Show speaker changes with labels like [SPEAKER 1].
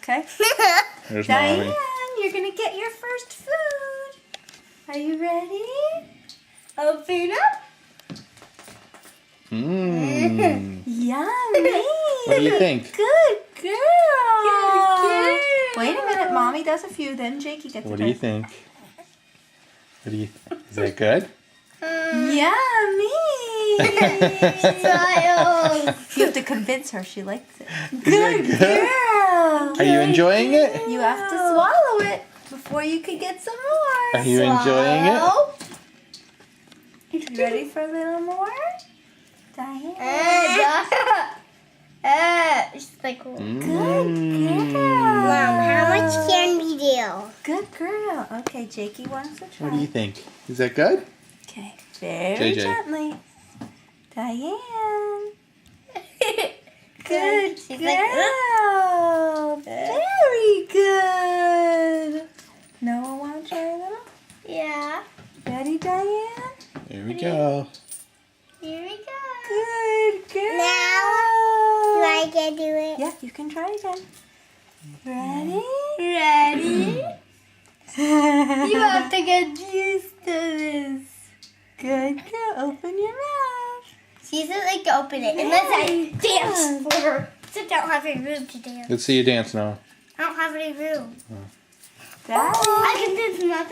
[SPEAKER 1] Okay.
[SPEAKER 2] There's
[SPEAKER 1] Diane,
[SPEAKER 2] Mommy.
[SPEAKER 1] you're gonna get your first food. Are you ready? Open up.
[SPEAKER 2] Mmm.
[SPEAKER 1] Yummy.
[SPEAKER 2] What do you think?
[SPEAKER 1] Good girl.
[SPEAKER 3] Good girl.
[SPEAKER 1] Wait a minute. Mommy does a few, then Jakey gets
[SPEAKER 2] What
[SPEAKER 1] a
[SPEAKER 2] do you
[SPEAKER 1] try.
[SPEAKER 2] think? What do you? Is that good?
[SPEAKER 1] Yummy.
[SPEAKER 3] Child.
[SPEAKER 1] You have to convince her she likes it.
[SPEAKER 2] Is
[SPEAKER 1] Good
[SPEAKER 2] that good?
[SPEAKER 1] girl.
[SPEAKER 2] Are you enjoying it?
[SPEAKER 1] You have to swallow it before you can get some more.
[SPEAKER 2] Are you enjoying it?
[SPEAKER 1] Swallow. You ready for a little more? Diane.
[SPEAKER 3] She's like,
[SPEAKER 1] Good
[SPEAKER 2] Mm.
[SPEAKER 1] girl.
[SPEAKER 3] Mom, how much can we do?
[SPEAKER 1] Good girl. Okay, Jakey wants to try.
[SPEAKER 2] What do you think? Is that good?
[SPEAKER 1] Okay, very
[SPEAKER 2] JJ.
[SPEAKER 1] gently. Diane. Good
[SPEAKER 3] She's
[SPEAKER 1] girl.
[SPEAKER 3] like,
[SPEAKER 1] Very good. Noah, want to try a little?
[SPEAKER 3] Yeah.
[SPEAKER 1] Ready, Diane?
[SPEAKER 2] There we go.
[SPEAKER 3] Here we go.
[SPEAKER 1] Good girl.
[SPEAKER 3] Now, do I get to do it?
[SPEAKER 1] Yeah, you can try again. Ready?
[SPEAKER 3] Ready? You have to get used to this.
[SPEAKER 1] Good girl. Open your mouth.
[SPEAKER 3] She said like to open it unless I dance for her. So don't have any room to dance.
[SPEAKER 2] Let's see you dance now.
[SPEAKER 3] I don't have any room.
[SPEAKER 1] That
[SPEAKER 3] I can dance nothing.